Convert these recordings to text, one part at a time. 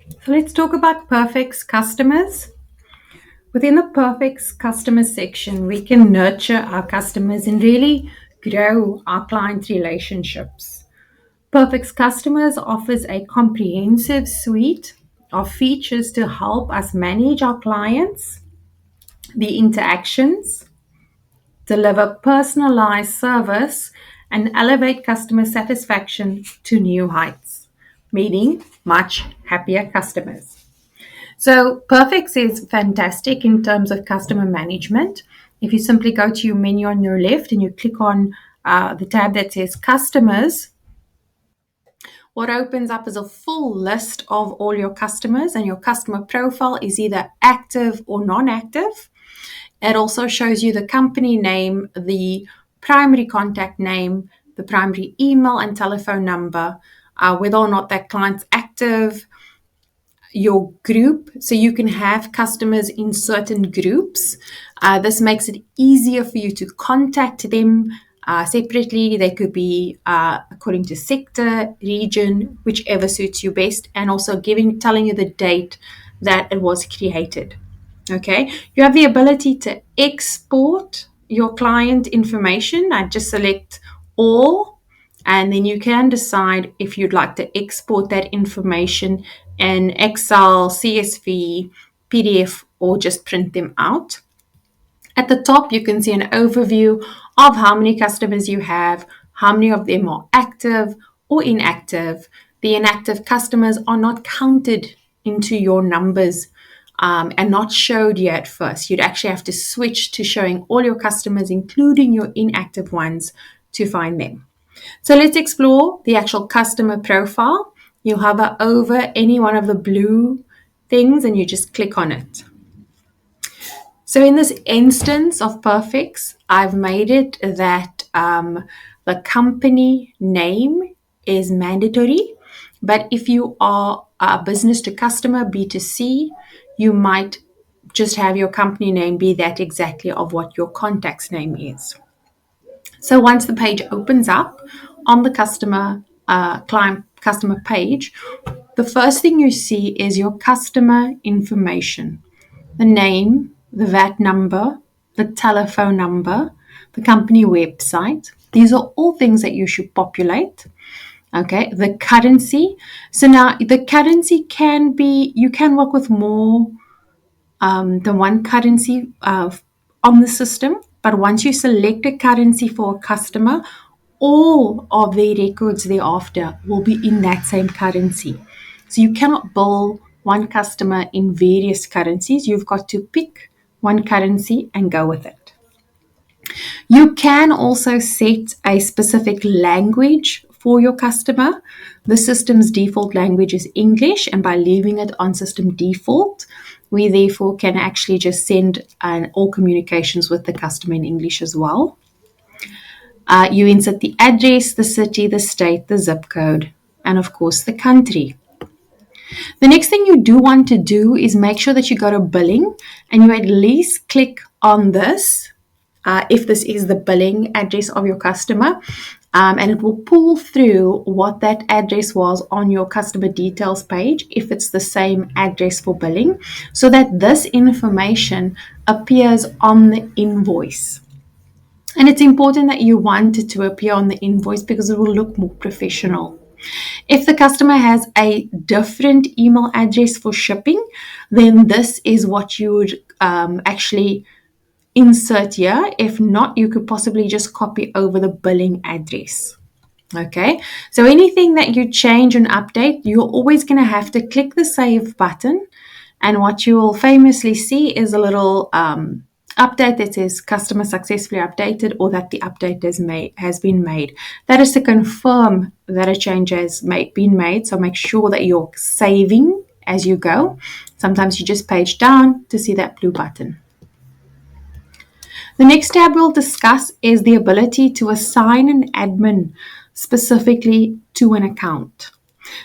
So let's talk about Perfex customers. Within the Perfex customer section, we can nurture our customers and really grow our client relationships. Perfex Customers offers a comprehensive suite of features to help us manage our clients, the interactions, deliver personalized service, and elevate customer satisfaction to new heights, meaning much happier customers. So Perfex is fantastic in terms of customer management. If you simply go to your menu on your left and you click on the tab that says customers, what opens up is a full list of all your customers, and your customer profile is either active or non-active. It also shows you the company name, the primary contact name, the primary email and telephone number, whether or not that client's active, your group, so you can have customers in certain groups. This makes it easier for you to contact them separately. They could be according to sector, region, whichever suits you best, and also telling you the date that it was created. Okay, you have the ability to export your client information. I just select all, and then you can decide if you'd like to export that information in Excel, CSV, PDF, or just print them out. At the top, you can see an overview of how many customers you have, how many of them are active or inactive. The inactive customers are not counted into your numbers and not showed you at first. You'd actually have to switch to showing all your customers, including your inactive ones, to find them. So let's explore the actual customer profile. You hover over any one of the blue things and you just click on it. So in this instance of Perfex, I've made it that the company name is mandatory. But if you are a business to customer, B2C, you might just have your company name be that exactly of what your contact's name is. So once the page opens up on the client customer page, the first thing you see is your customer information, the name, the VAT number, the telephone number, the company website. These are all things that you should populate. Okay, the currency. So now the currency can be, you can work with more than one currency on the system. But once you select a currency for a customer, all of their records thereafter will be in that same currency. So you cannot bill one customer in various currencies. You've got to pick one currency and go with it. You can also set a specific language for your customer. The system's default language is English, and by leaving it on system default, we therefore can actually just send all communications with the customer in English as well. You insert the address, the city, the state, the zip code, and of course the country. The next thing you do want to do is make sure that you go to billing and you at least click on this if this is the billing address of your customer. And it will pull through what that address was on your customer details page if it's the same address for billing, so that this information appears on the invoice. And it's important that you want it to appear on the invoice because it will look more professional. If the customer has a different email address for shipping, then this is what you would actually insert here. If not, you could possibly just copy over the billing address. Okay, so anything that you change and update, you're always going to have to click the save button. And what you will famously see is a little update that says customer successfully updated, or that the update has been made. That is to confirm that a change has been made. So make sure that you're saving as you go. Sometimes you just page down to see that blue button. The next tab we'll discuss is the ability to assign an admin specifically to an account.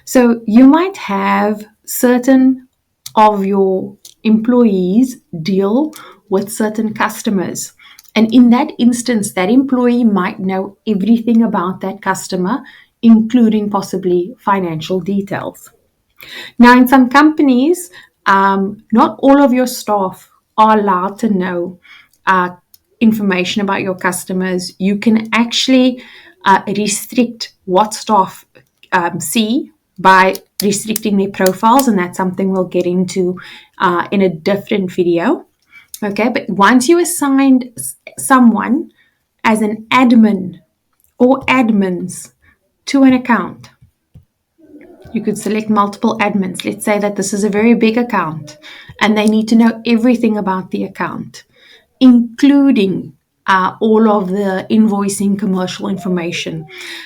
So you might have certain of your employees deal with certain customers. And in that instance, that employee might know everything about that customer, including possibly financial details. Now, in some companies, not all of your staff are allowed to know uh, information about your customers. You can actually restrict what staff see by restricting their profiles, and that's something we'll get into in a different video. Okay, but once you assigned someone as an admin or admins to an account, you could select multiple admins. Let's say that this is a very big account and they need to know everything about the account, including all of the invoicing commercial information.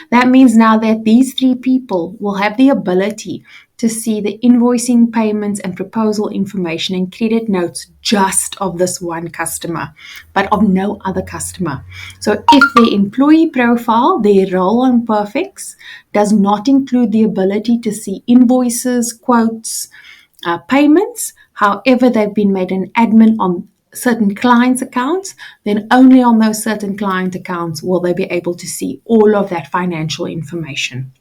That means now that these three people will have the ability to see the invoicing, payments, and proposal information and credit notes just of this one customer, but of no other customer. So if their employee profile, their role on Perfex, does not include the ability to see invoices, quotes, payments, however, they've been made an admin on certain clients' accounts, then only on those certain client accounts will they be able to see all of that financial information.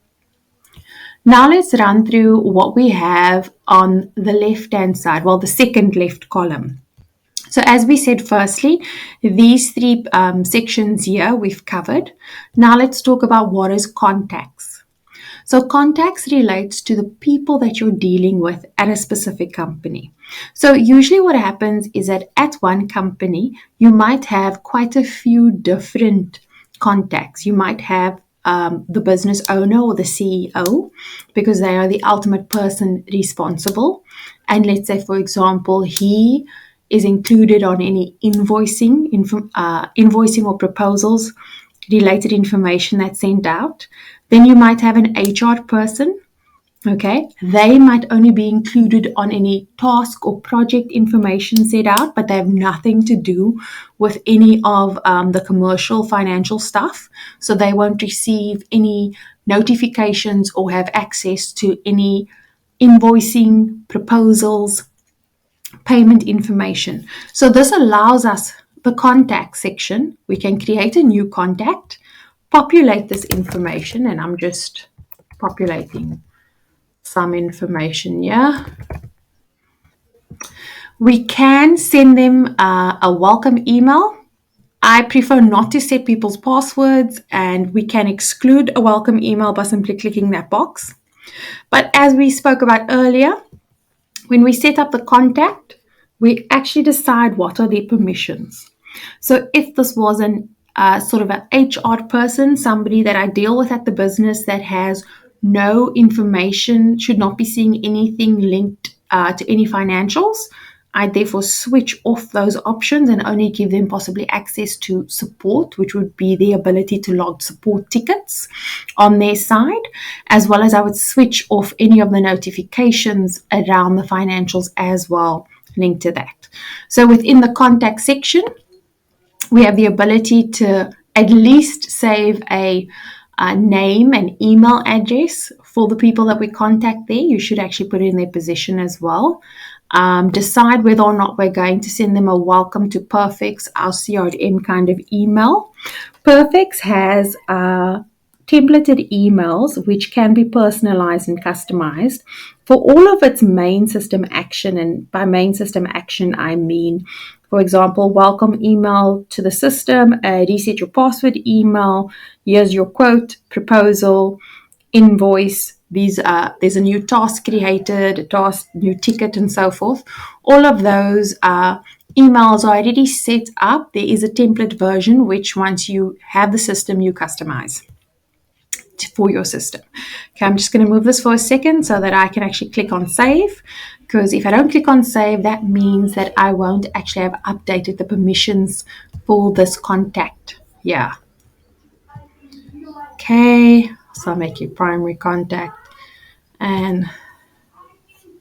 Now let's run through what we have on the left-hand side, well, the second left column. So as we said, firstly, these three sections here we've covered. Now let's talk about what is contacts. So contacts relates to the people that you're dealing with at a specific company. So usually what happens is that at one company, you might have quite a few different contacts. You might have the business owner or the CEO, because they are the ultimate person responsible. And let's say, for example, he is included on any invoicing or proposals related information that's sent out. Then you might have an HR person. Okay, they might only be included on any task or project information set out, but they have nothing to do with any of the commercial financial stuff. So they won't receive any notifications or have access to any invoicing, proposals, payment information. So this allows us the contact section. We can create a new contact, populate this information, and I'm just populating some information here. We can send them a welcome email. I prefer not to set people's passwords, and we can exclude a welcome email by simply clicking that box. But as we spoke about earlier, when we set up the contact, we actually decide what are their permissions. So if this was an sort of an HR person, somebody that I deal with at the business that has no information, should not be seeing anything linked to any financials, I therefore switch off those options and only give them possibly access to support, which would be the ability to log support tickets on their side, as well as I would switch off any of the notifications around the financials as well linked to that. So within the contact section, we have the ability to at least save a name and email address for the people that we contact there. You should actually put it in their position as well. Decide whether or not we're going to send them a welcome to Perfex, our CRM kind of email. Perfex has templated emails which can be personalized and customized for all of its main system action. And by main system action, I mean, for example, welcome email to the system, reset your password email, here's your quote, proposal, invoice. There's a new task created, a task, new ticket, and so forth. All of those emails are already set up. There is a template version which, once you have the system, you customize for your system. Okay, I'm just going to move this for a second so that I can actually click on save, because if I don't click on save, that means that I won't actually have updated the permissions for this contact. Yeah. Okay, so I'll make you primary contact and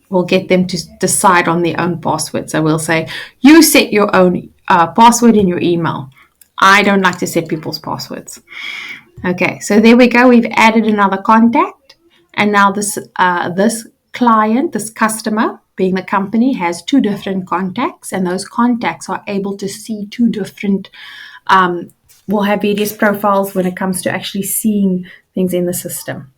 we'll get them to decide on their own password. So we'll say, you set your own password in your email. I don't like to set people's passwords. Okay, so there we go. We've added another contact. And now this client, this customer, being the company, has two different contacts. And those contacts are able to see two different, will have various profiles when it comes to actually seeing things in the system.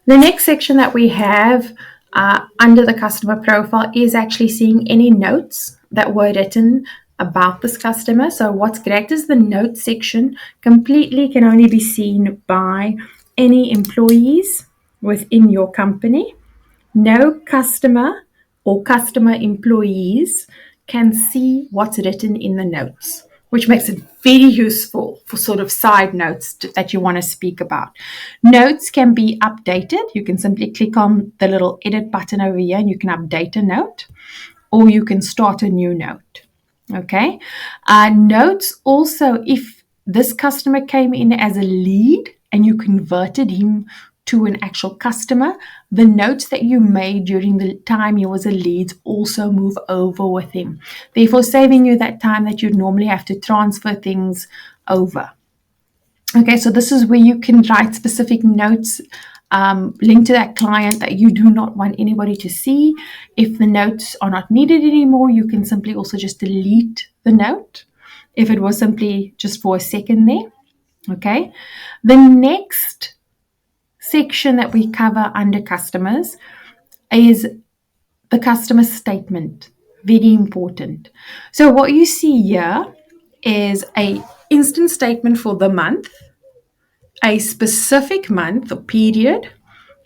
The next section that we have under the customer profile is actually seeing any notes that were written about this customer. So what's great is the notes section completely can only be seen by any employees within your company. No customer or customer employees can see what's written in the notes, which makes it very useful for sort of side notes that you want to speak about. Notes can be updated. You can simply click on the little edit button over here and you can update a note, or you can start a new note. Okay. Notes also, if this customer came in as a lead and you converted him to an actual customer, the notes that you made during the time he was a lead also move over with him, therefore saving you that time that you'd normally have to transfer things over. Okay, so this is where you can write specific notes linked to that client that you do not want anybody to see. If the notes are not needed anymore, you can simply also just delete the note if it was simply just for a second there. Okay, the next section that we cover under customers is the customer statement. Very important. So what you see here is a instant statement for the month, a specific month or period,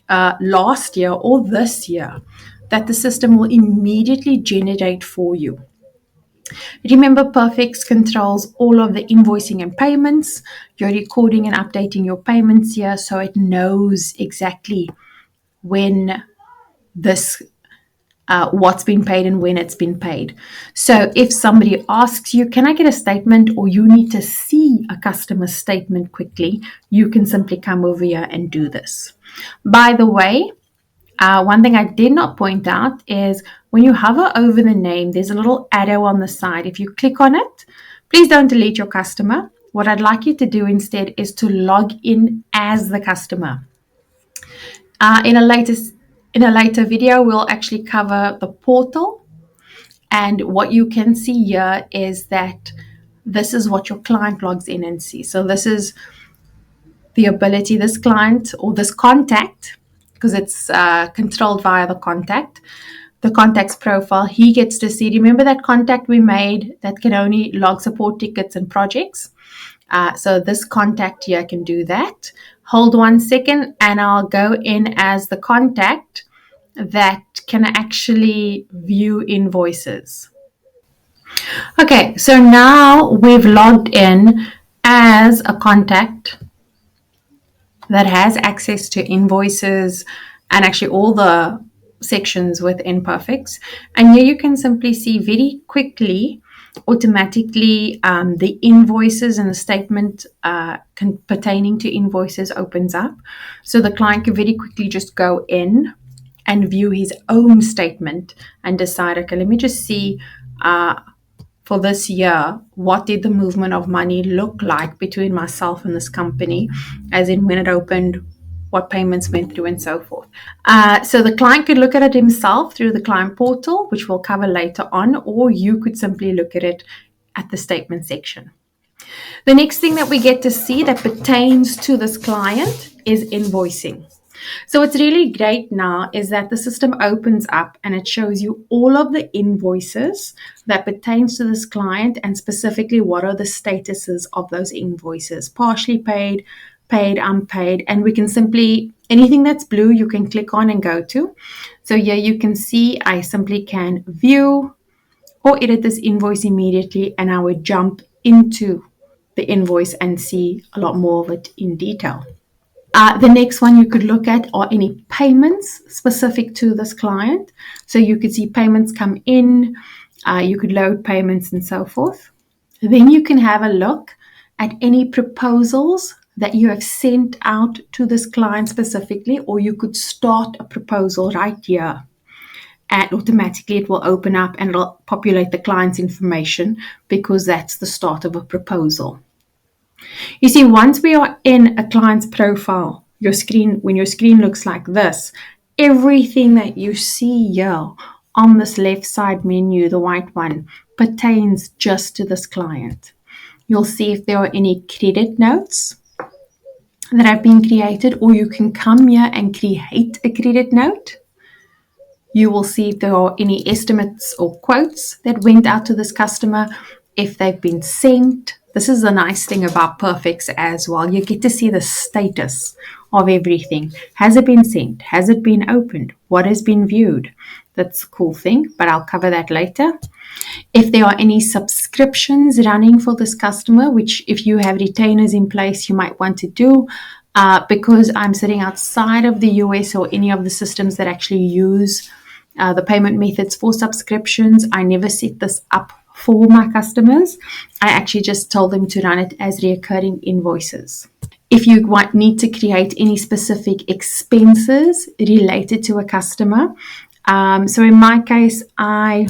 last year or this year, that the system will immediately generate for you. Remember, Perfex controls all of the invoicing and payments. You're recording and updating your payments here, so it knows exactly when this what's been paid and when it's been paid. So if somebody asks you, can I get a statement, or you need to see a customer statement quickly, you can simply come over here and do this. By the way, one thing I did not point out is when you hover over the name, there's a little arrow on the side. If you click on it, please don't delete your customer. What I'd like you to do instead is to log in as the customer. In a later video, we'll actually cover the portal, and what you can see here is that this is what your client logs in and sees. So this is the ability, this client or this contact, because it's controlled via the contact's profile, he gets to see. Remember that contact we made that can only log support tickets and projects? So this contact here can do that. Hold 1 second and I'll go in as the contact that can actually view invoices. Okay, so now we've logged in as a contact that has access to invoices and actually all the sections within Perfex. And here you can simply see very quickly, automatically, the invoices and the statement pertaining to invoices opens up. So the client can very quickly just go in and view his own statement and decide, okay, let me just see for this year, what did the movement of money look like between myself and this company, as in when it opened, what payments went through, and so forth. So the client could look at it himself through the client portal, which we'll cover later on, or you could simply look at it at the statement section. The next thing that we get to see that pertains to this client is invoicing. So what's really great now is that the system opens up and it shows you all of the invoices that pertains to this client, and specifically what are the statuses of those invoices: partially paid, paid, unpaid. And we can simply, anything that's blue, you can click on and go to. So here you can see I simply can view or edit this invoice immediately, and I would jump into the invoice and see a lot more of it in detail. The next one you could look at are any payments specific to this client. So you could see payments come in, you could load payments and so forth. Then you can have a look at any proposals that you have sent out to this client specifically, or you could start a proposal right here. And automatically it will open up and it'll populate the client's information, because that's the start of a proposal. You see, once we are in a client's profile, when your screen looks like this, everything that you see here on this left side menu, the white one, pertains just to this client. You'll see if there are any credit notes. that have been created, or you can come here and create a credit note. You will see if there are any estimates or quotes that went out to this customer, if they've been sent. This is the nice thing about Perfex as well. You get to see the status of everything. Has it been sent? Has it been opened? What has been viewed? That's a cool thing, but I'll cover that later. If there are any subscriptions running for this customer, which if you have retainers in place, you might want to do, because I'm sitting outside of the US or any of the systems that actually use the payment methods for subscriptions, I never set this up for my customers. I actually just told them to run it as recurring invoices. If you need to create any specific expenses related to a customer, so in my case, I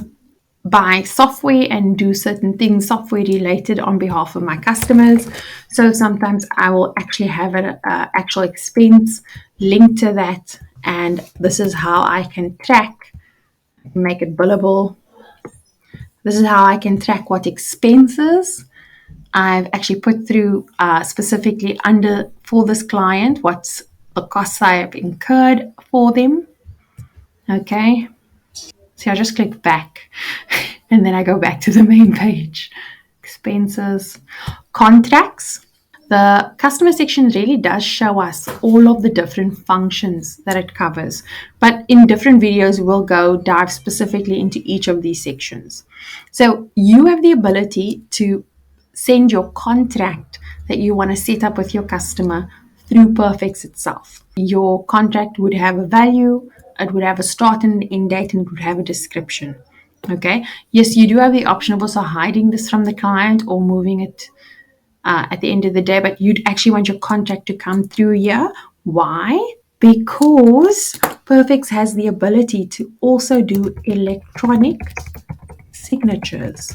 buy software and do certain things software related on behalf of my customers. So sometimes I will actually have an actual expense linked to that, and this is how I can track, make it billable. This is how I can track what expenses I've actually put through specifically under for this client, what's the costs I have incurred for them. Okay. So I just click back and then I go back to the main page. Expenses, contracts. The customer section really does show us all of the different functions that it covers. But in different videos, we'll dive specifically into each of these sections. So you have the ability to send your contract that you want to set up with your customer through Perfex itself. Your contract would have a value, it would have a start and an end date, and it would have a description. Okay. Yes, you do have the option of also hiding this from the client or moving it at the end of the day, but you'd actually want your contract to come through here. Why? Because Perfex has the ability to also do electronic signatures.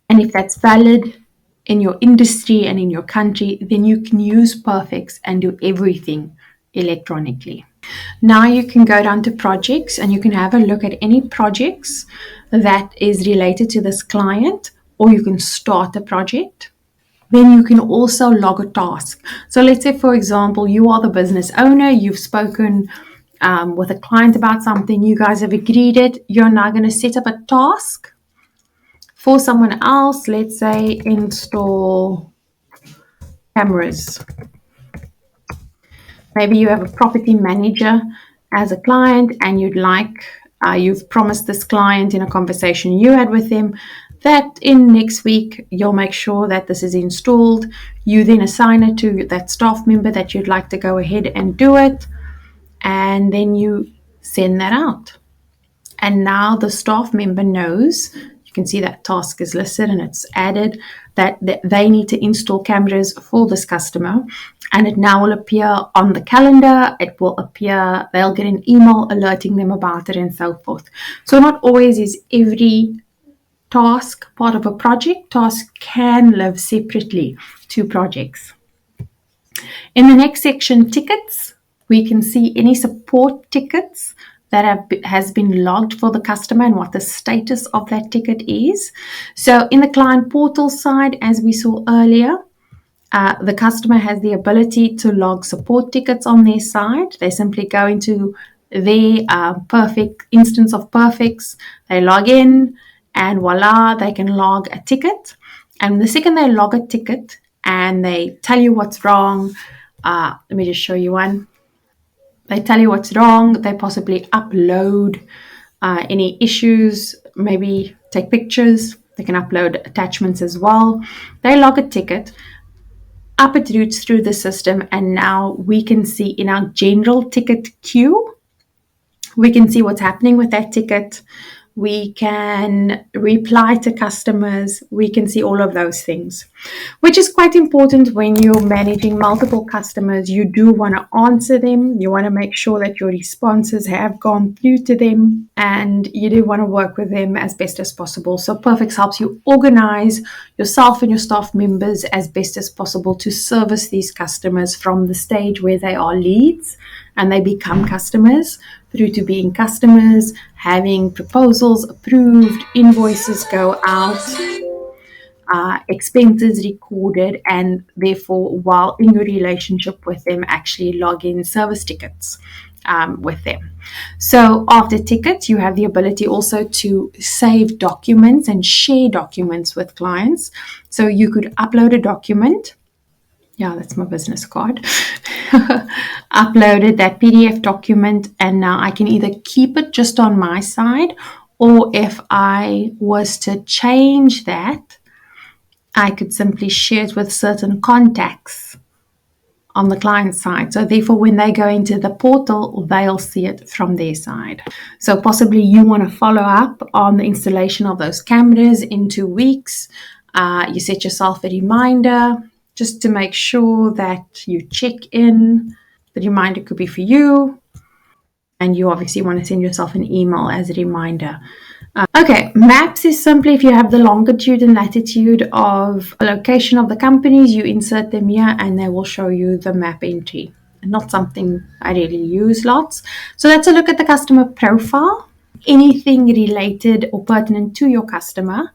And if that's valid in your industry and in your country, then you can use Perfex and do everything electronically. Now you can go down to projects and you can have a look at any projects that is related to this client, or you can start a project. Then you can also log a task. So let's say, for example, you are the business owner, you've spoken with a client about something, you guys have agreed it, you're now going to set up a task for someone else. Let's say install cameras. Maybe you have a property manager as a client and you've promised this client in a conversation you had with them that in next week you'll make sure that this is installed. You then assign it to that staff member that you'd like to go ahead and do it, and then you send that out. And now the staff member knows, you can see that task is listed and it's added, that they need to install cameras for this customer, and it now will appear on the calendar. It will appear, they'll get an email alerting them about it and so forth. So not always is every task part of a project. Tasks can live separately to projects. In the next section, tickets, we can see any support tickets that has been logged for the customer and what the status of that ticket is. So in the client portal side, as we saw earlier, the customer has the ability to log support tickets on their side. They simply go into their perfect instance of Perfex, they log in, and voila, they can log a ticket. And the second they log a ticket and they tell you what's wrong, let me just show you one. They tell you what's wrong. They possibly upload any issues, maybe take pictures. They can upload attachments as well. They log a ticket, up it routes through the system, and now we can see in our general ticket queue, we can see what's happening with that ticket. We can reply to customers. We can see all of those things, which is quite important when you're managing multiple customers. You do want to answer them. You want to make sure that your responses have gone through to them, and you do want to work with them as best as possible. So Perfex helps you organize yourself and your staff members as best as possible to service these customers from the stage where they are leads and they become customers, through to being customers, having proposals approved, invoices go out, expenses recorded, and therefore, while in your relationship with them, actually log in service tickets with them. So after tickets, you have the ability also to save documents and share documents with clients. So you could upload a document. Yeah, that's my business card. Uploaded that PDF document, and now I can either keep it just on my side, or if I was to change that, I could simply share it with certain contacts on the client side. So therefore, when they go into the portal, they'll see it from their side. So possibly you want to follow up on the installation of those cameras in 2 weeks. You set yourself a reminder just to make sure that you check in. The reminder could be for you, and you obviously want to send yourself an email as a reminder. Okay, maps is simply if you have the longitude and latitude of a location of the companies, you insert them here and they will show you the map entry. Not something I really use lots. So let's look at the customer profile. Anything related or pertinent to your customer